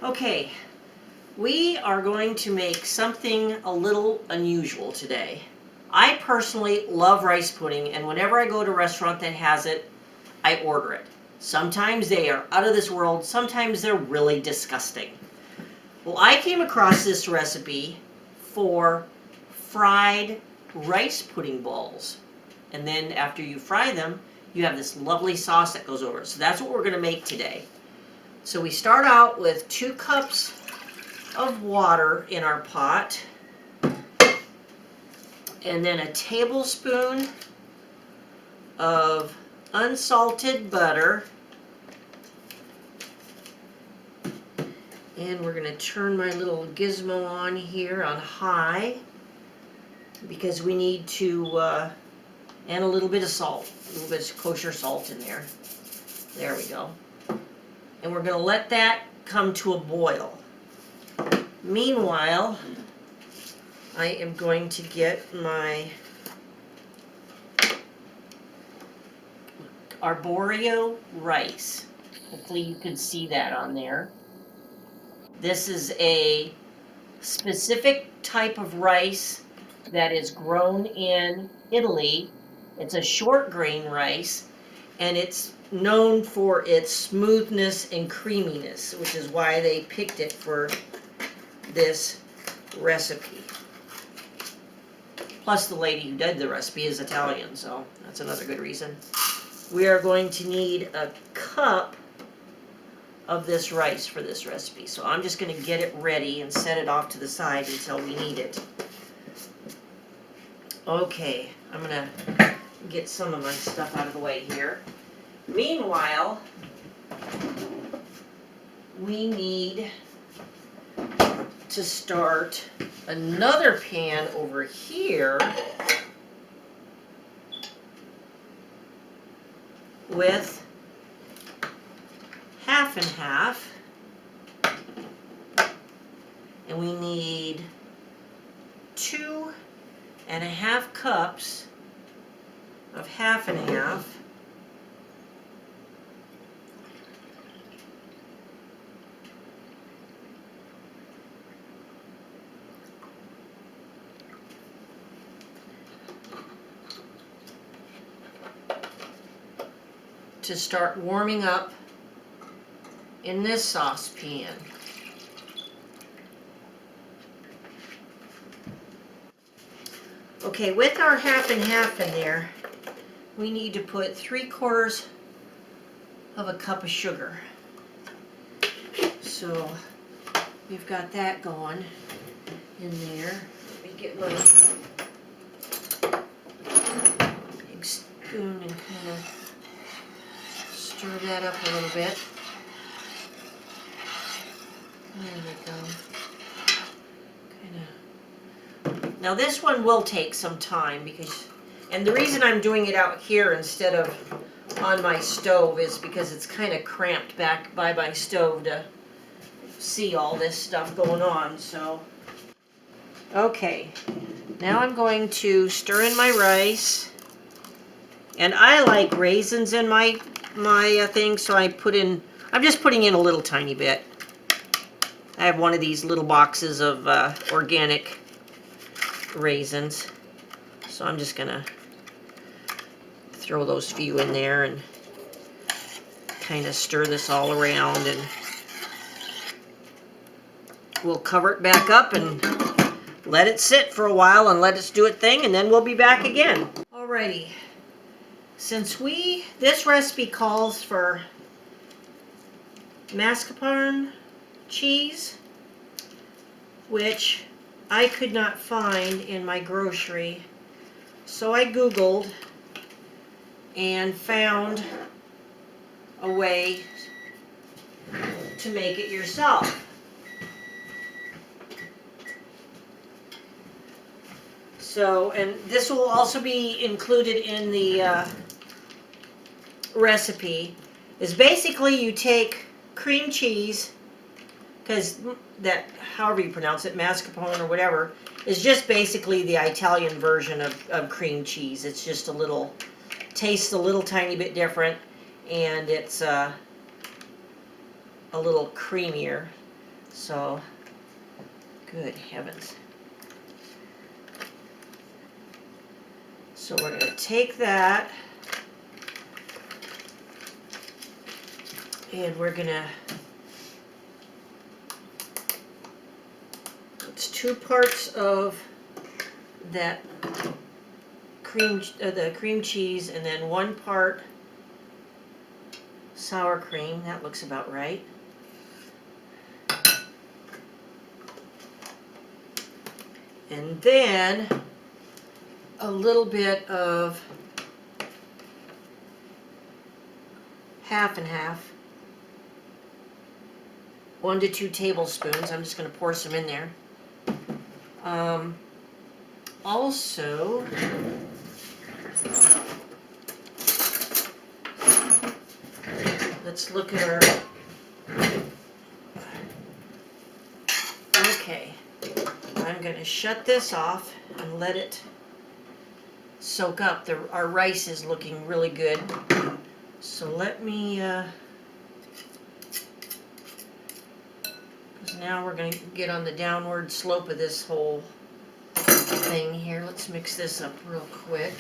Okay, we are going to make something a little unusual today. I personally love rice pudding, and whenever I go to a restaurant that has it, I order it. Sometimes they are out of this world, sometimes they're really disgusting. Well, I came across this recipe for fried rice pudding balls. And then after you fry them, you have this lovely sauce that goes over it. So that's what we're going to make today. So we start out with 2 cups of water in our pot, and then a tablespoon of unsalted butter. And we're going to turn my little gizmo on here on high because we need to, and a little bit of salt, a little bit of kosher salt in there. There we go. And we're going to let that come to a boil. Meanwhile, I am going to get my arborio rice. Hopefully you can see that on there. This is a specific type of rice that is grown in Italy. It's a short grain rice, and it's known for its smoothness and creaminess, which is why they picked it for this recipe. Plus the lady who did the recipe is Italian, so that's another good reason. We are going to need a cup of this rice for this recipe, so I'm just going to get it ready and set it off to the side until we need it. Okay, I'm going to get some of my stuff out of the way here. Meanwhile, we need to start another pan over here with half and half, and we need 2.5 cups of half and half. To start warming up in this saucepan. Okay, with our half and half in there, we need to put 3/4 of a cup of sugar. So we've got that going in there. Let me get my big spoon and kind of stir that up a little bit. There we go. Now this one will take some time because, and the reason I'm doing it out here instead of on my stove is because it's kind of cramped back by my stove to see all this stuff going on. So, okay, now I'm going to stir in my rice, and I like raisins in my thing, so I'm just putting in a little tiny bit. I have one of these little boxes of organic raisins, so I'm just gonna throw those few in there and kind of stir this all around, and we'll cover it back up and let it sit for a while and let it do its thing, and then we'll be back again. Alrighty, since this recipe calls for mascarpone cheese, which I could not find in my grocery, so I Googled and found a way to make it yourself. So, and this will also be included in the recipe, is basically you take cream cheese, because that, however you pronounce it, mascarpone or whatever, is just basically the Italian version of cream cheese. It's just tastes a little tiny bit different, and it's a little creamier. So, good heavens. So we're going to take that and we're going to, it's 2 parts of that the cream cheese and then 1 part sour cream. That looks about right. And then a little bit of half and half. 1 to 2 tablespoons. I'm just going to pour some in there. Also, let's look at our, okay, I'm going to shut this off and let it soak up. Our rice is looking really good. So let me, because now we're going to get on the downward slope of this whole thing here. Let's mix this up real quick.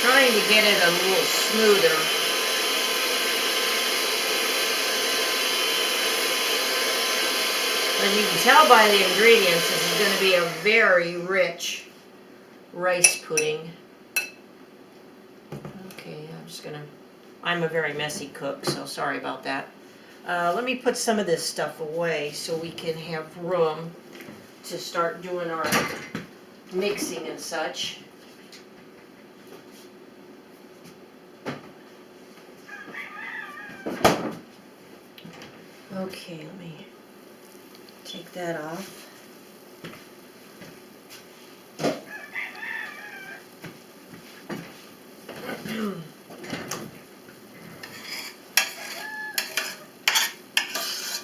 Trying to get it a little smoother. As you can tell by the ingredients, this is going to be a very rich rice pudding. Okay, I'm a very messy cook, so sorry about that. Let me put some of this stuff away so we can have room to start doing our mixing and such. Okay, let me take that off.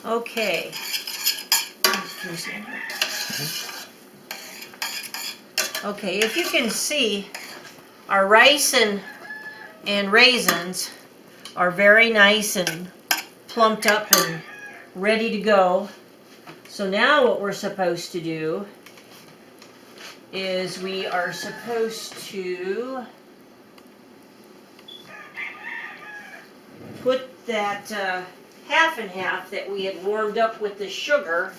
Okay. Okay, if you can see, our rice and raisins are very nice and plumped up and ready to go. So now what we're supposed to do is we are supposed to put that half and half that we had warmed up with the sugar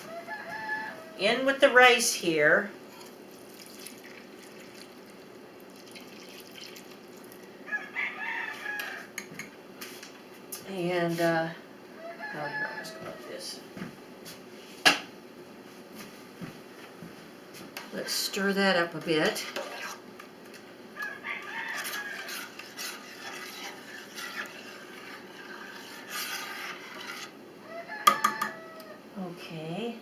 in with the rice here. And here, I'll just go like this. Let's stir that up a bit. Okay.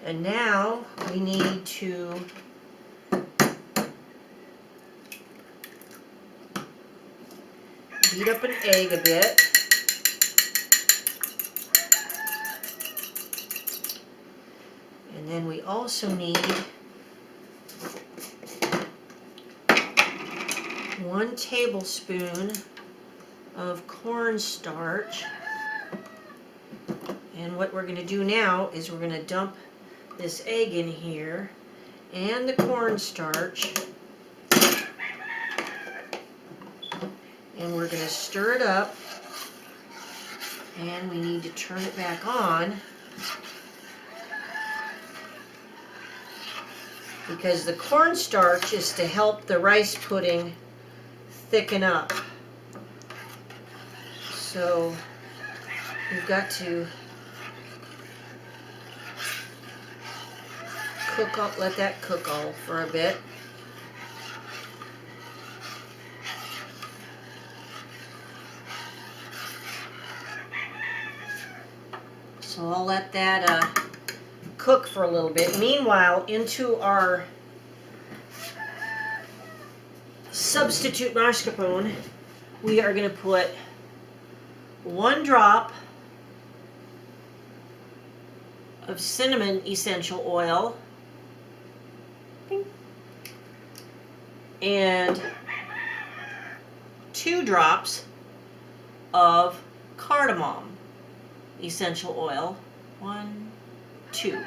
And now we need to beat up an egg a bit. And then we also need 1 tablespoon of cornstarch. And what we're going to do now is we're going to dump this egg in here and the cornstarch. And we're going to stir it up. And we need to turn it back on. because the cornstarch is to help the rice pudding thicken up. So we've got to let that cook all for a bit. So I'll let that cook for a little bit. Meanwhile, into our substitute mascarpone, we are going to put 1 drop of cinnamon essential oil and 2 drops of cardamom essential oil. 1, 2.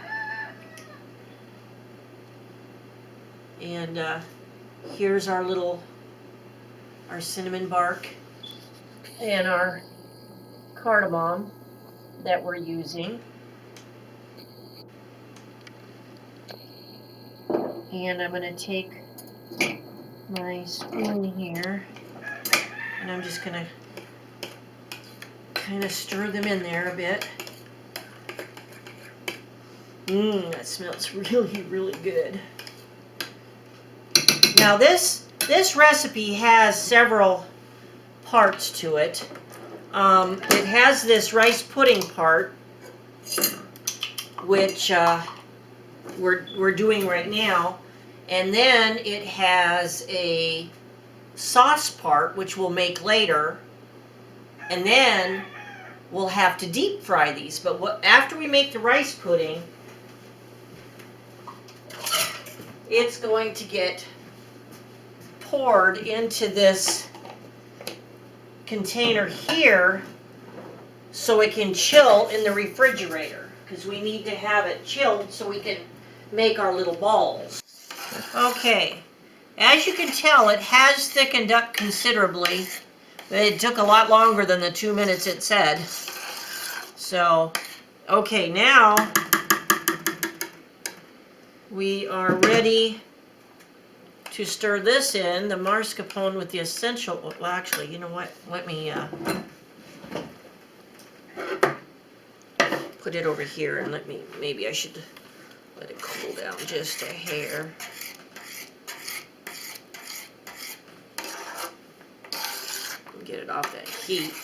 And here's our cinnamon bark and our cardamom that we're using. And I'm going to take my spoon here and I'm just going to kind of stir them in there a bit. That smells really, really good. Now this recipe has several parts to it. It has this rice pudding part, which we're doing right now, and then it has a sauce part, which we'll make later, and then we'll have to deep fry these. But after we make the rice pudding, it's going to get poured into this container here so it can chill in the refrigerator, because we need to have it chilled so we can make our little balls. Okay, as you can tell, it has thickened up considerably. It took a lot longer than the 2 minutes it said. So, okay, now we are ready to stir this in, the mascarpone with the essential, well actually, you know what, let me put it over here and maybe I should let it cool down just a hair. Get it off that heat.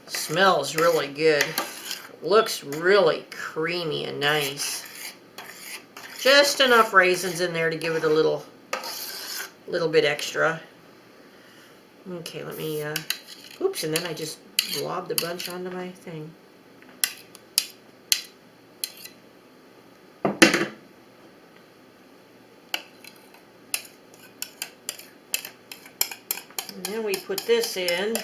Smells really good. Looks really creamy and nice. Just enough raisins in there to give it a little bit extra. Okay, let me, oops, and then I just blobbed a bunch onto my thing. And then we put this in.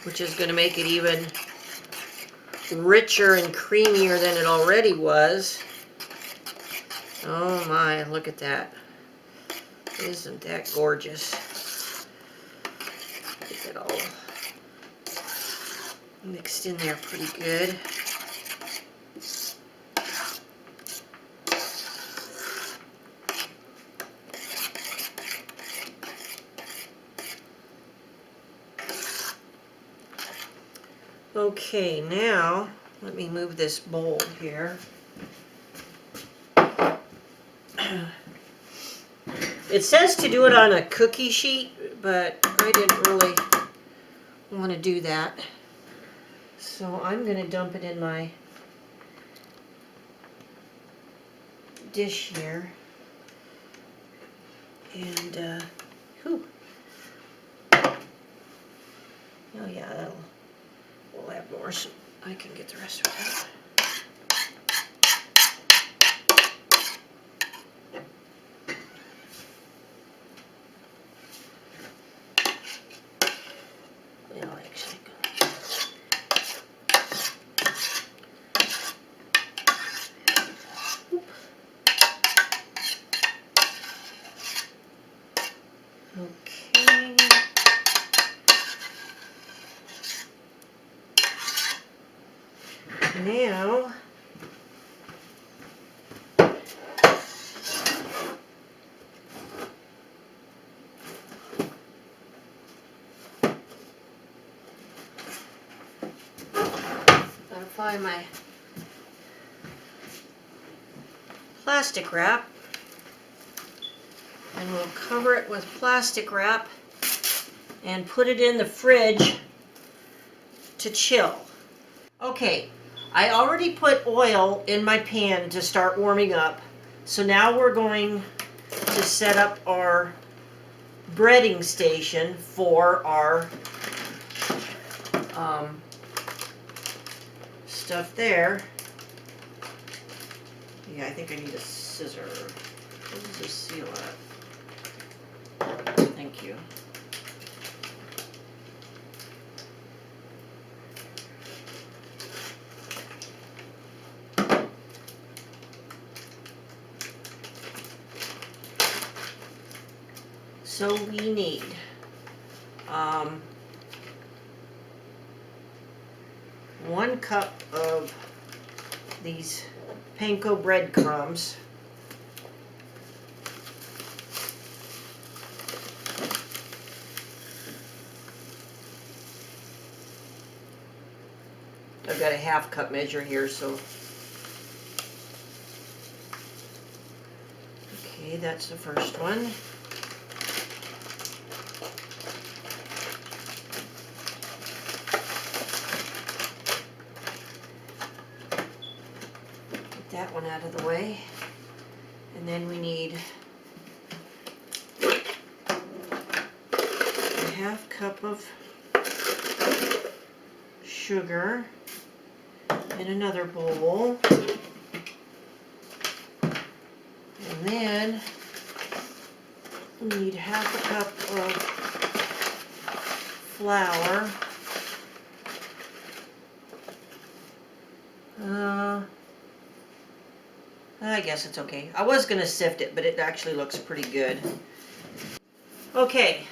Which is going to make it even richer and creamier than it already was. Oh my, look at that. Isn't that gorgeous? Get it all mixed in there pretty good. Okay, now let me move this bowl here. It says to do it on a cookie sheet, but I didn't really want to do that. So I'm going to dump it in my dish here. And, oh yeah, we'll have more so I can get the rest of it out. Now, gotta find my plastic wrap, and we'll cover it with plastic wrap and put it in the fridge to chill. Okay, I already put oil in my pan to start warming up, so now we're going to set up our breading station for our stuff there. Yeah, I think I need a scissor. What does this seal at? Thank you. So we need 1 cup of these panko breadcrumbs. I've got a 1/2 cup measure here, so okay, that's the first one. That one out of the way, and then we need a 1/2 cup of sugar in another bowl, and then we need 1/2 cup of flour. I guess it's okay. I was going to sift it, but it actually looks pretty good. Okay.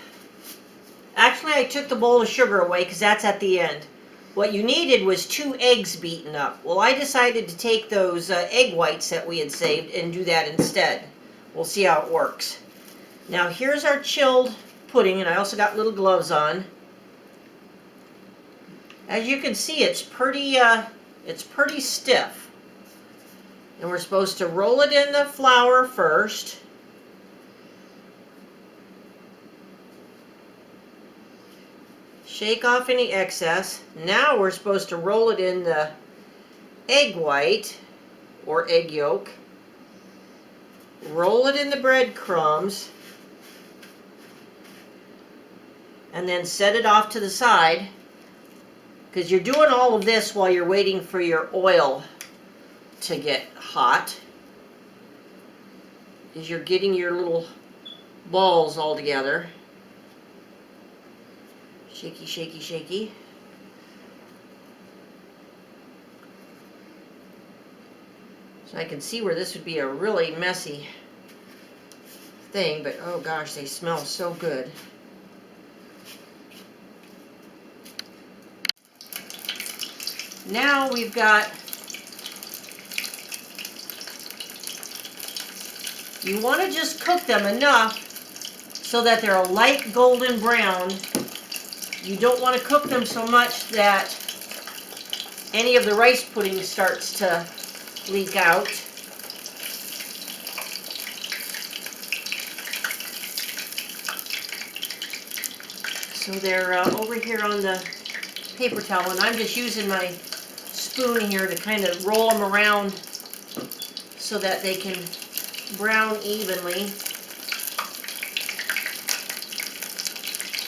Actually, I took the bowl of sugar away because that's at the end. What you needed was 2 eggs beaten up. Well, I decided to take those egg whites that we had saved and do that instead. We'll see how it works. Now, here's our chilled pudding, and I also got little gloves on. As you can see, it's pretty stiff. And we're supposed to roll it in the flour first. Shake off any excess. Now we're supposed to roll it in the egg white or egg yolk. Roll it in the breadcrumbs. And then set it off to the side. Because you're doing all of this while you're waiting for your oil to get hot, is you're getting your little balls all together. Shaky, shaky, shaky. So I can see where this would be a really messy thing, but oh gosh, they smell so good. Now we've got, you want to just cook them enough so that they're a light golden brown. You don't want to cook them so much that any of the rice pudding starts to leak out. So they're over here on the paper towel, and I'm just using my spoon here to kind of roll them around so that they can brown evenly.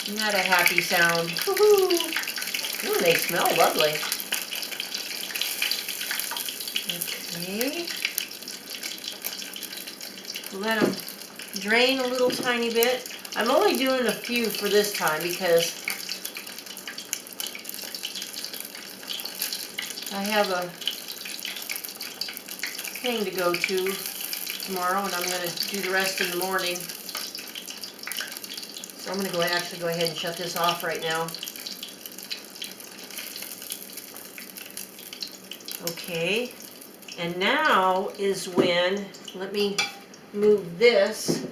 Isn't that a happy sound? Woohoo! Ooh, they smell lovely. Okay. Let them drain a little tiny bit. I'm only doing a few for this time because I have a thing to go to tomorrow, and I'm going to do the rest in the morning. So I'm going to actually go ahead and shut this off right now. Okay, and now is when, let me move this.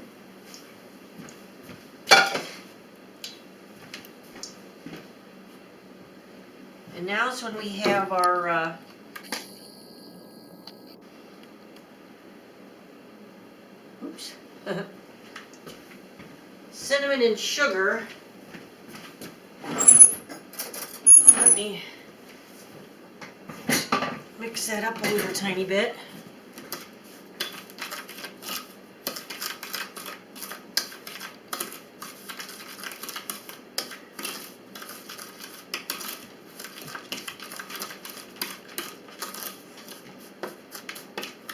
And now's when we have our oops, cinnamon and sugar. Let me mix that up a little tiny bit.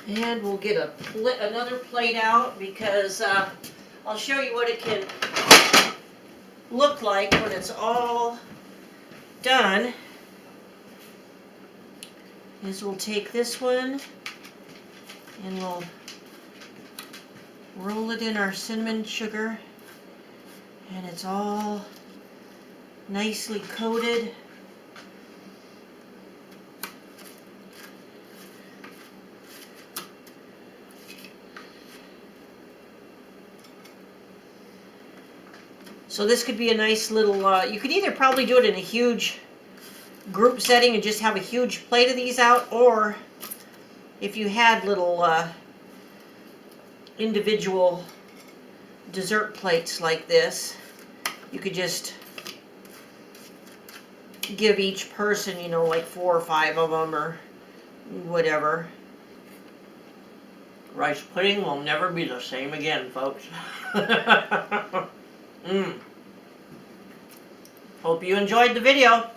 And we'll get another plate out because I'll show you what it can look like when it's all done. Is we'll take this one and we'll roll it in our cinnamon sugar, and it's all nicely coated. So this could be a nice little, you could either probably do it in a huge group setting and just have a huge plate of these out, or if you had little individual dessert plates like this, you could just give each person, you know, like 4 or 5 of them or whatever. Rice pudding will never be the same again, folks. Hope you enjoyed the video.